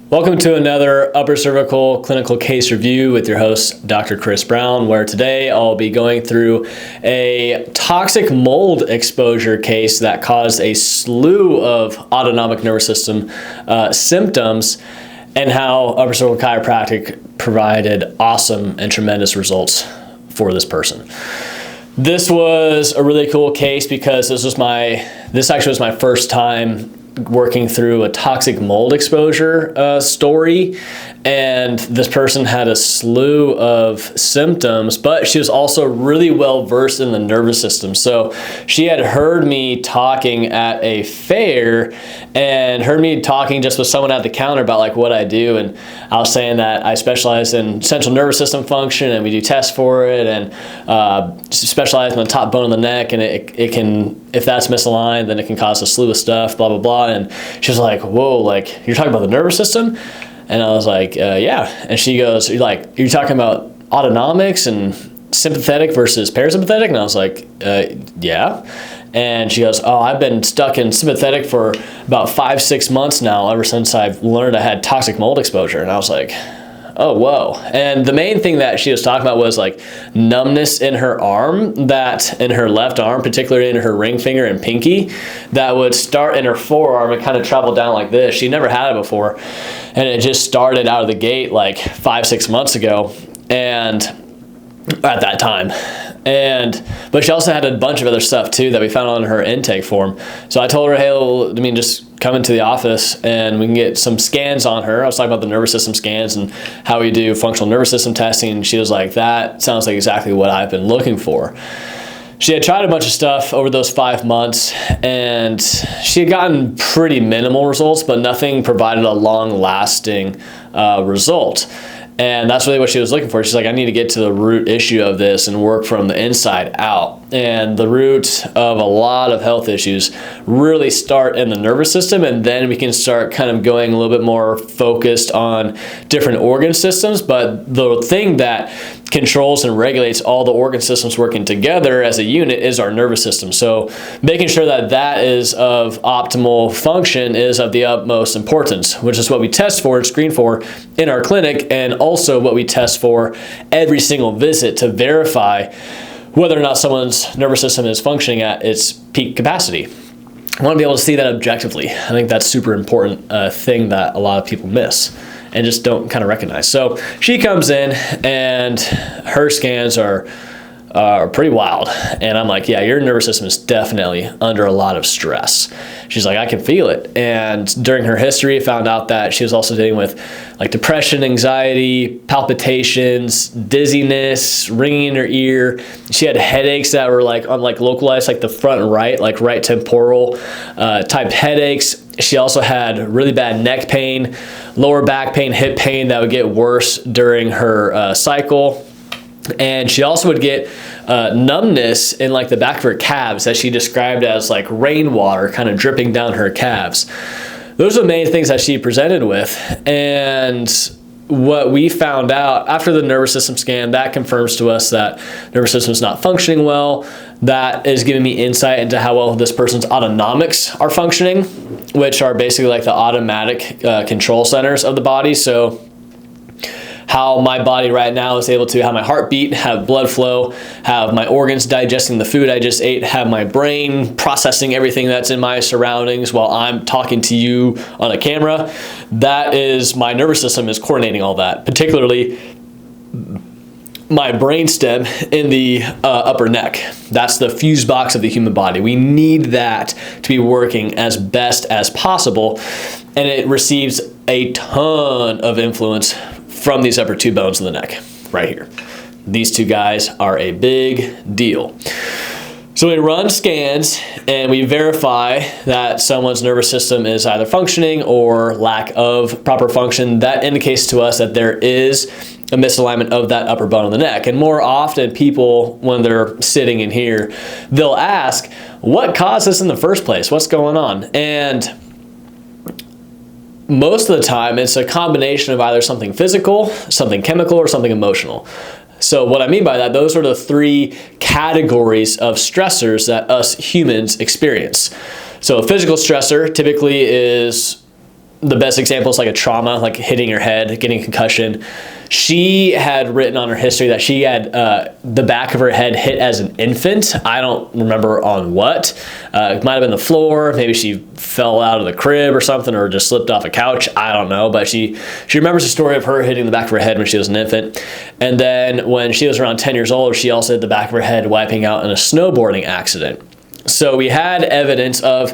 Welcome to another upper cervical clinical case review with your host, Dr. Chris Brown, where today I'll be going through a toxic mold exposure case that caused a slew of autonomic nervous system symptoms and how upper cervical chiropractic provided awesome and tremendous results for this person. This was a really cool case because this actually was my first time working through a toxic mold exposure story, and this person had a slew of symptoms, but she was also really well versed in the nervous system. So she had heard me talking at a fair and heard me talking just with someone at the counter about like what I do, and I was saying that I specialize in central nervous system function and we do tests for it, and specialize in the top bone of the neck, and it can, if that's misaligned, then it can cause a slew of stuff, blah blah blah. And she was like, whoa, like you're talking about the nervous system? And I was like, yeah. And she goes, you're talking about autonomics and sympathetic versus parasympathetic? And I was like, yeah. And she goes, oh, I've been stuck in sympathetic for about 5-6 months now, ever since I've learned I had toxic mold exposure. And I was like, oh, whoa. And the main thing that she was talking about was like numbness in her arm, that in her left arm, particularly in her ring finger and pinky, that would start in her forearm and kind of travel down like this. She never had it before. And it just started out of the gate like 5-6 months ago. And at that time. But she also had a bunch of other stuff too that we found on her intake form. So I told her, hey, just come into the office and we can get some scans on her. I was talking about the nervous system scans and how we do functional nervous system testing. And she was like, that sounds like exactly what I've been looking for. She had tried a bunch of stuff over those 5 months and she had gotten pretty minimal results, but nothing provided a long-lasting result. And that's really what she was looking for. She's like, I need to get to the root issue of this and work from the inside out. And the root of a lot of health issues really start in the nervous system, and then we can start kind of going a little bit more focused on different organ systems. But the thing that controls and regulates all the organ systems working together as a unit is our nervous system. So making sure that that is of optimal function is of the utmost importance, which is what we test for and screen for in our clinic, and also what we test for every single visit to verify whether or not someone's nervous system is functioning at its peak capacity. I want to be able to see that objectively. I think that's super important thing that a lot of people miss and just don't kind of recognize. So she comes in and her scans are pretty wild. And I'm like, yeah, your nervous system is definitely under a lot of stress. She's like, I can feel it. And during her history, found out that she was also dealing with like depression, anxiety, palpitations, dizziness, ringing in her ear. She had headaches that were like on like localized, like the front and right, like right temporal type headaches. She also had really bad neck pain, lower back pain, hip pain that would get worse during her cycle. And she also would get numbness in like the back of her calves that she described as like rainwater kind of dripping down her calves. Those are the main things that she presented with. And what we found out after the nervous system scan, that confirms to us that nervous system is not functioning well. That is giving me insight into how well this person's autonomics are functioning, which are basically like the automatic control centers of the body. So how my body right now is able to have my heartbeat, have blood flow, have my organs digesting the food I just ate, have my brain processing everything that's in my surroundings while I'm talking to you on a camera. That is, my nervous system is coordinating all that, particularly my brainstem in the upper neck. That's the fuse box of the human body. We need that to be working as best as possible, and it receives a ton of influence from these upper two bones of the neck right here. These two guys are a big deal. So we run scans and we verify that someone's nervous system is either functioning or lack of proper function. That indicates to us that there is a misalignment of that upper bone of the neck. And more often people, when they're sitting in here, they'll ask, what caused this in the first place? What's going on? And most of the time, it's a combination of either something physical, something chemical, or something emotional. So what I mean by that, those are the three categories of stressors that us humans experience. So a physical stressor typically is the best example is like a trauma, like hitting her head, getting a concussion. She had written on her history that she had the back of her head hit as an infant. I don't remember on what. It might have been the floor. Maybe she fell out of the crib or something, or just slipped off a couch. I don't know. But she remembers the story of her hitting the back of her head when she was an infant. And then when she was around 10 years old, she also hit the back of her head wiping out in a snowboarding accident. So we had evidence of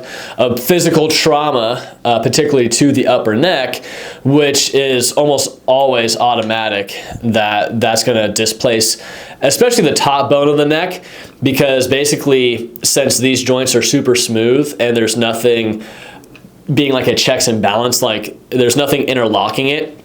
physical trauma, particularly to the upper neck, which is almost always automatic that's going to displace, especially the top bone of the neck, because basically since these joints are super smooth and there's nothing being like a checks and balance, like there's nothing interlocking it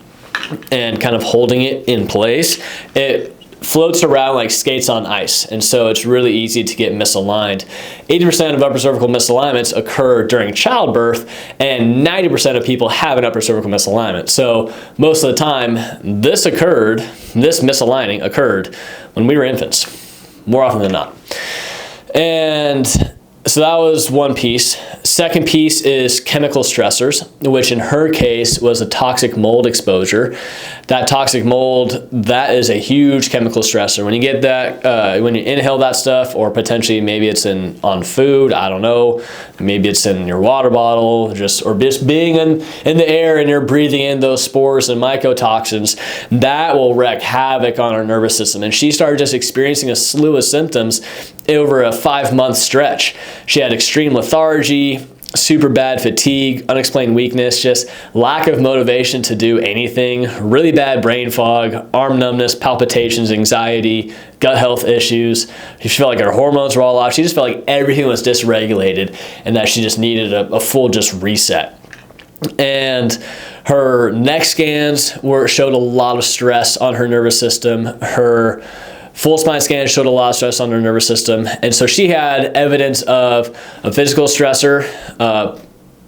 and kind of holding it in place, it floats around like skates on ice, and so it's really easy to get misaligned. 80% of upper cervical misalignments occur during childbirth, and 90% of people have an upper cervical misalignment. So most of the time, this misaligning occurred when we were infants, more often than not. And so that was one piece. Second piece is chemical stressors, which in her case was a toxic mold exposure. That toxic mold, that is a huge chemical stressor. When you get that, when you inhale that stuff, or potentially maybe it's on food, I don't know, maybe it's in your water bottle, or just being in the air and you're breathing in those spores and mycotoxins, that will wreak havoc on our nervous system. And she started just experiencing a slew of symptoms over a 5-month stretch. She had extreme lethargy, super bad fatigue, unexplained weakness, just lack of motivation to do anything, really bad brain fog, arm numbness, palpitations, anxiety, gut health issues. She felt like her hormones were all off. She just felt like everything was dysregulated and that she just needed a full just reset. And her neck scans showed a lot of stress on her nervous system. Her full spine scan showed a lot of stress on her nervous system. And so she had evidence of a physical stressor,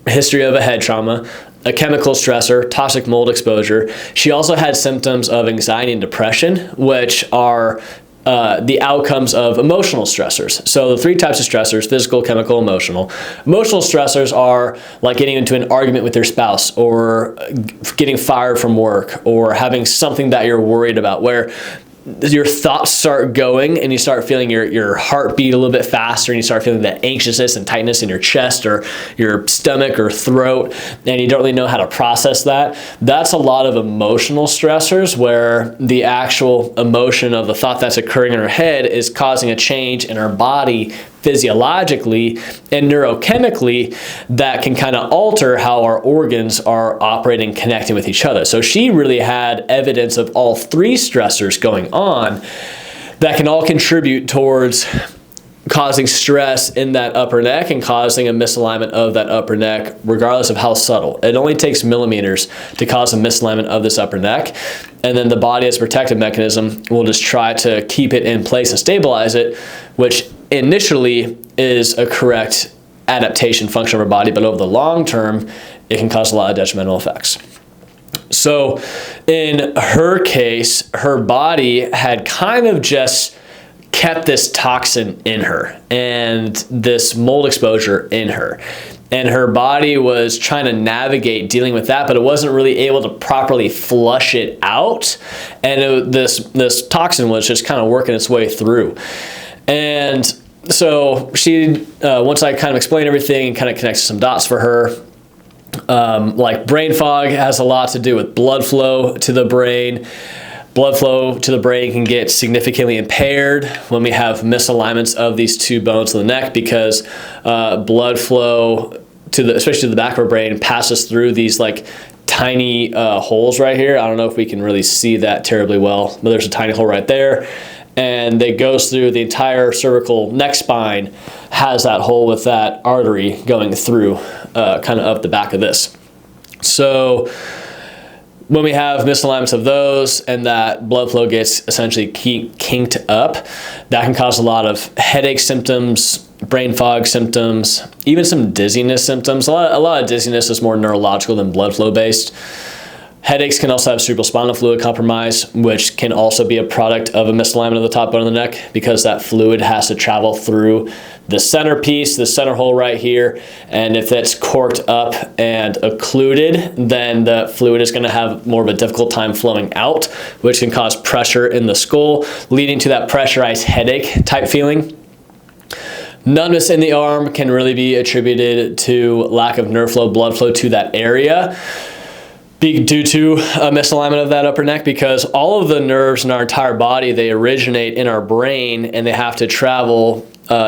history of a head trauma, a chemical stressor, toxic mold exposure. She also had symptoms of anxiety and depression, which are the outcomes of emotional stressors. So the 3 types of stressors: physical, chemical, emotional. Emotional stressors are like getting into an argument with your spouse, or getting fired from work, or having something that you're worried about, where your thoughts start going and you start feeling your heartbeat a little bit faster, and you start feeling that anxiousness and tightness in your chest or your stomach or throat, and you don't really know how to process that. That's a lot of emotional stressors, where the actual emotion of the thought that's occurring in our head is causing a change in our body physiologically and neurochemically that can kind of alter how our organs are operating, connecting with each other. So she really had evidence of all 3 stressors going on that can all contribute towards causing stress in that upper neck and causing a misalignment of that upper neck, regardless of how subtle. It only takes millimeters to cause a misalignment of this upper neck. And then the body, as a protective mechanism, will just try to keep it in place and stabilize it, which initially is a correct adaptation function of our body, but over the long term, it can cause a lot of detrimental effects. So in her case, her body had kind of just kept this toxin in her and this mold exposure in her. And her body was trying to navigate dealing with that, but it wasn't really able to properly flush it out. And this toxin was just kind of working its way through. And so she, once I kind of explained everything and kind of connected some dots for her, like brain fog has a lot to do with blood flow to the brain. Blood flow to the brain can get significantly impaired when we have misalignments of these 2 bones of the neck, because blood flow especially to the back of our brain passes through these like tiny holes right here. I don't know if we can really see that terribly well, but there's a tiny hole right there. And it goes through the entire cervical neck spine, has that hole with that artery going through kind of up the back of this. So when we have misalignments of those and that blood flow gets essentially kinked up, that can cause a lot of headache symptoms, brain fog symptoms, even some dizziness symptoms. A lot of dizziness is more neurological than blood flow based. Headaches can also have cerebrospinal fluid compromise, which can also be a product of a misalignment of the top bone of the neck, because that fluid has to travel through the centerpiece, the center hole right here. And if it's corked up and occluded, then the fluid is going to have more of a difficult time flowing out, which can cause pressure in the skull, leading to that pressurized headache type feeling. Numbness in the arm can really be attributed to lack of nerve flow, blood flow to that area, due to a misalignment of that upper neck, because all of the nerves in our entire body, they originate in our brain and they have to travel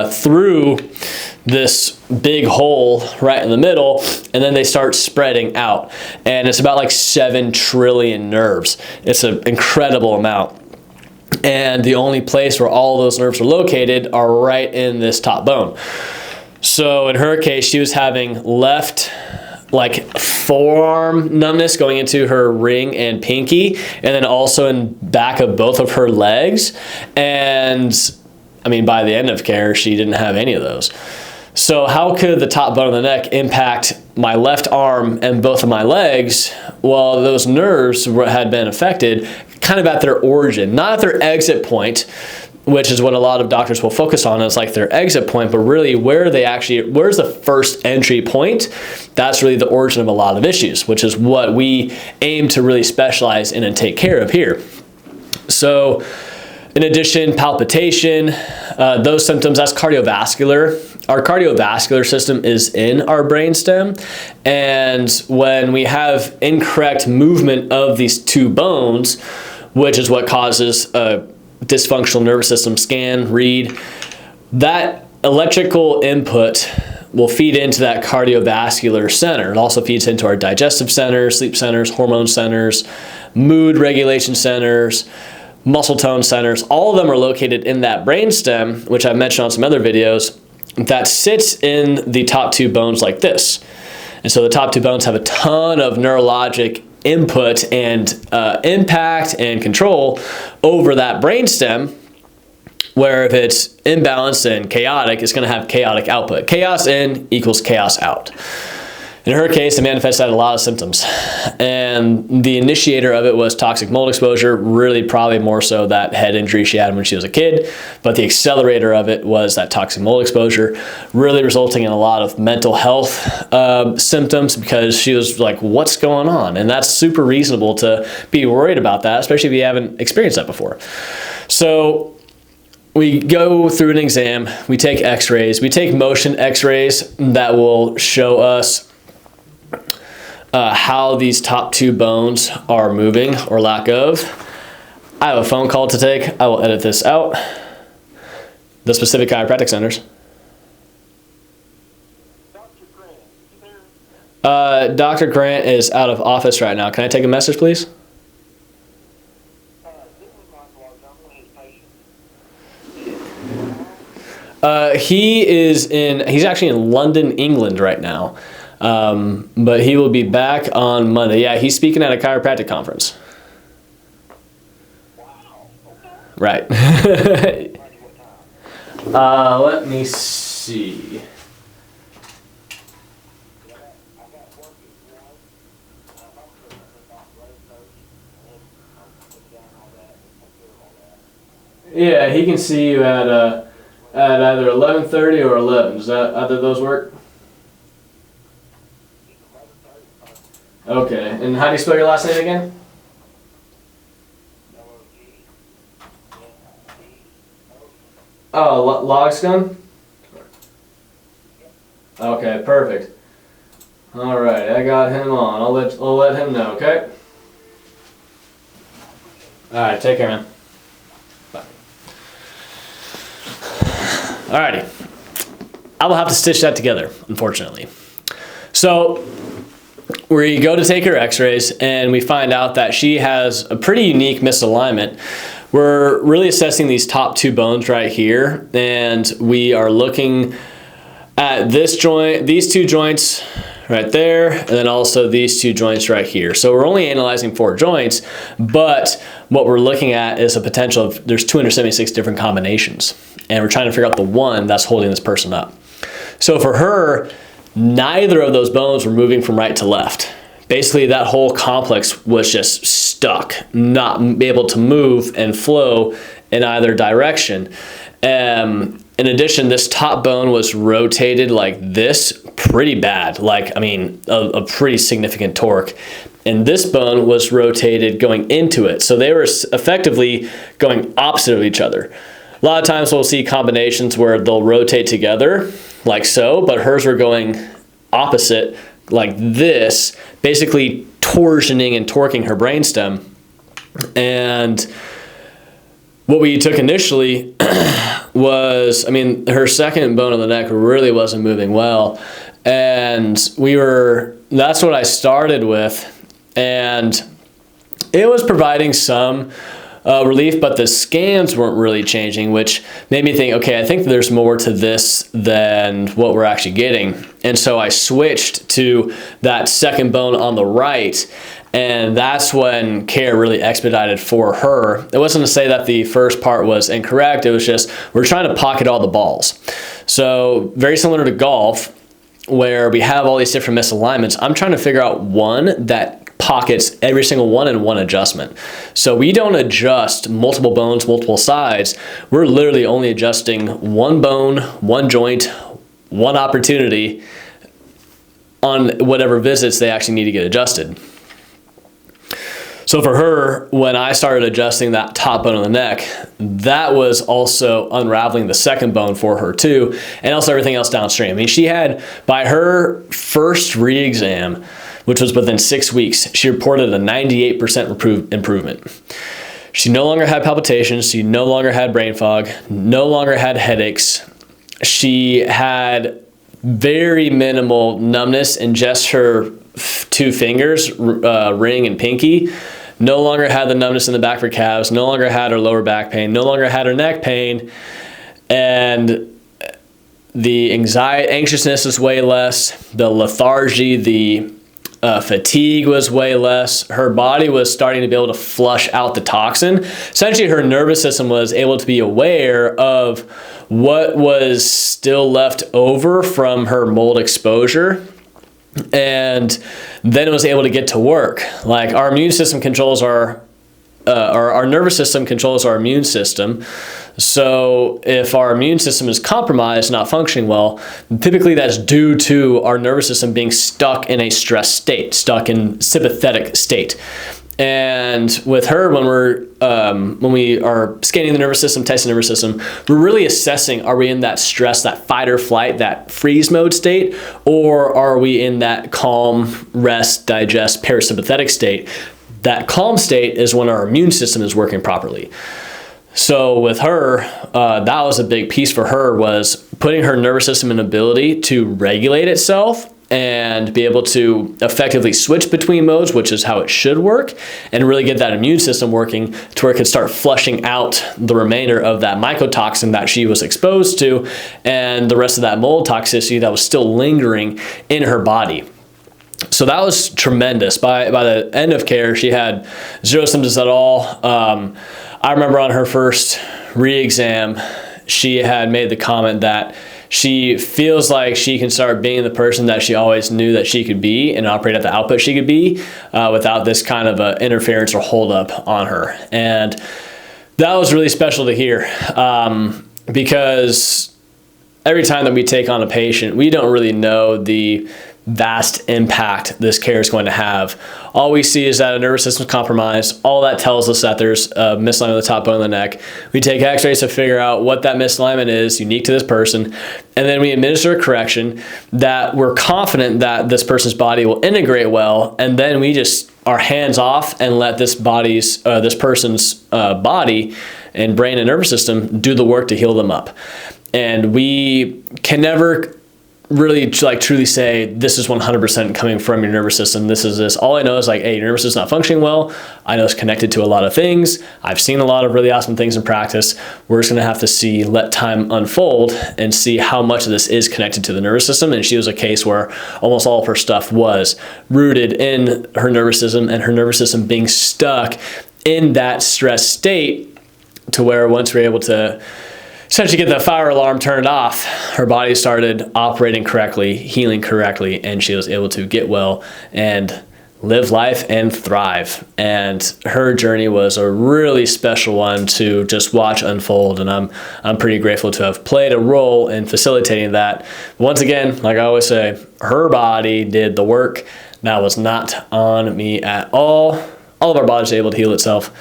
through this big hole right in the middle, and then they start spreading out. And it's about like 7 trillion nerves. It's an incredible amount. And the only place where all those nerves are located are right in this top bone. So in her case, she was having left like forearm numbness going into her ring and pinky, and then also in back of both of her legs. And I mean, by the end of care, she didn't have any of those. So how could the top bone of the neck impact my left arm and both of my legs? Well, those nerves had been affected kind of at their origin, not at their exit point, which is what a lot of doctors will focus on as like their exit point, but really where's the first entry point? That's really the origin of a lot of issues, which is what we aim to really specialize in and take care of here. So in addition, palpitation, those symptoms, that's cardiovascular. Our cardiovascular system is in our brainstem, and when we have incorrect movement of these two bones, which is what causes a dysfunctional nervous system scan, read, that electrical input will feed into that cardiovascular center. It also feeds into our digestive centers, sleep centers, hormone centers, mood regulation centers, muscle tone centers. All of them are located in that brainstem, which I've mentioned on some other videos, that sits in the top 2 bones like this. And so the top 2 bones have a ton of neurologic input and impact and control over that brainstem, where if it's imbalanced and chaotic, it's going to have chaotic output. Chaos in equals chaos out. In her case, it manifested a lot of symptoms, and the initiator of it was toxic mold exposure, really probably more so that head injury she had when she was a kid, but the accelerator of it was that toxic mold exposure, really resulting in a lot of mental health symptoms, because she was like, what's going on? And that's super reasonable to be worried about that, especially if you haven't experienced that before. So we go through an exam, we take x-rays, we take motion x-rays that will show us how these top 2 bones are moving or lack of. I have a phone call to take. I will edit this out. The specific chiropractic centers. Dr. Grant is out of office right now. Can I take a message, please? He's actually in London, England right now. But he will be back on Monday. Yeah, he's speaking at a chiropractic conference. Wow. Okay. Right. Let me see. Yeah, he can see you at either 11:30 or 11. Does that either of those work? Okay, and how do you spell your last name again? Oh, Logscon? Okay, perfect. All right, I got him on. I'll let him know, okay? All right, take care, man. Bye. Alrighty. I will have to stitch that together, unfortunately. So we go to take her x-rays and we find out that she has a pretty unique misalignment. We're really assessing these top 2 bones right here, and we are looking at this joint, these 2 joints right there, and then also these 2 joints right here. So we're only analyzing 4 joints, but what we're looking at is a potential of, there's 276 different combinations, and we're trying to figure out the one that's holding this person up. So for her, neither of those bones were moving from right to left, basically that whole complex was just stuck, not able to move and flow in either direction. In addition, this top bone was rotated like this pretty bad, like, I mean, a pretty significant torque. And this bone was rotated going into it. So they were effectively going opposite of each other. A lot of times we'll see combinations where they'll rotate together like so, but hers were going opposite like this, basically torsioning and torquing her brainstem. And what we took initially was, I mean, her second bone of the neck really wasn't moving well. And that's what I started with. And it was providing some relief, but the scans weren't really changing, which made me think, okay, I think there's more to this than what we're actually getting. And so I switched to that second bone on the right, and that's when care really expedited for her. It wasn't to say that the first part was incorrect, it was just we're trying to pocket all the balls. So very similar to golf, where we have all these different misalignments, I'm trying to figure out one that pockets every single one in one adjustment. So we don't adjust multiple bones, multiple sides. We're literally only adjusting one bone, one joint, one opportunity on whatever visits they actually need to get adjusted. So for her, when I started adjusting that top bone of the neck, that was also unraveling the second bone for her too, and also everything else downstream. I mean, she had, by her first re-exam, which was within 6 weeks, she reported a 98% improvement. She no longer had palpitations, she no longer had brain fog, no longer had headaches. She had very minimal numbness in just her 2 fingers, ring and pinky. No longer had the numbness in the back of her calves, no longer had her lower back pain, no longer had her neck pain, and the anxiousness was way less, the lethargy, the fatigue was way less. Her body was starting to be able to flush out the toxin. Essentially, her nervous system was able to be aware of what was still left over from her mold exposure, and then it was able to get to work. Like, our immune system controls our nervous system controls our immune system. So if our immune system is compromised, not functioning well, typically that's due to our nervous system being stuck in a stress state, stuck in sympathetic state. And with her, when we are scanning the nervous system, testing the nervous system, we're really assessing, are we in that stress, that fight or flight, that freeze mode state, or are we in that calm, rest, digest, parasympathetic state? That calm state is when our immune system is working properly. So with her, that was a big piece for her, was putting her nervous system in ability to regulate itself and be able to effectively switch between modes, which is how it should work, and really get that immune system working to where it could start flushing out the remainder of that mycotoxin that she was exposed to and the rest of that mold toxicity that was still lingering in her body. So that was tremendous. By the end of care, she had 0 symptoms at all. I remember on her first re-exam, she had made the comment that she feels like she can start being the person that she always knew that she could be and operate at the output she could be without this kind of interference or holdup on her. And that was really special to hear because every time that we take on a patient, we don't really know the vast impact this care is going to have. All we see is that a nervous system is compromised. All that tells us that there's a misalignment of the top bone of the neck. We take x-rays to figure out what that misalignment is unique to this person, and then we administer a correction that we're confident that this person's body will integrate well, and then we just are hands off and let this person's body and brain and nervous system do the work to heal them up. And we can never really truly say this is 100% coming from your nervous system. This is this. All I know is like, hey, your nervous system's not functioning well. I know it's connected to a lot of things. I've seen a lot of really awesome things in practice. We're just gonna have to let time unfold and see how much of this is connected to the nervous system. And she was a case where almost all of her stuff was rooted in her nervous system and her nervous system being stuck in that stress state to where once we're able to essentially get the fire alarm turned off, her body started operating correctly, healing correctly, and she was able to get well and live life and thrive. And her journey was a really special one to just watch unfold. And I'm pretty grateful to have played a role in facilitating that. Once again, like I always say, her body did the work. That was not on me at all. All of our bodies are able to heal itself.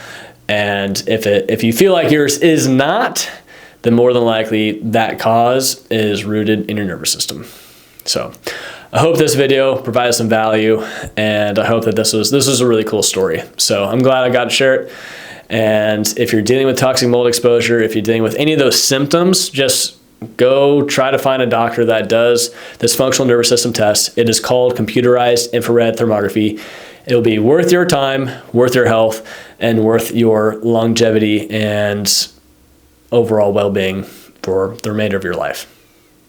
And if you feel like yours is not, then more than likely that cause is rooted in your nervous system. So I hope this video provides some value, and I hope that this was a really cool story. So I'm glad I got to share it. And if you're dealing with toxic mold exposure, if you're dealing with any of those symptoms, just go try to find a doctor that does this functional nervous system test. It is called computerized infrared thermography. It'll be worth your time, worth your health, and worth your longevity and overall well-being for the remainder of your life.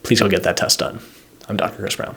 Please go get that test done. I'm Dr. Chris Brown.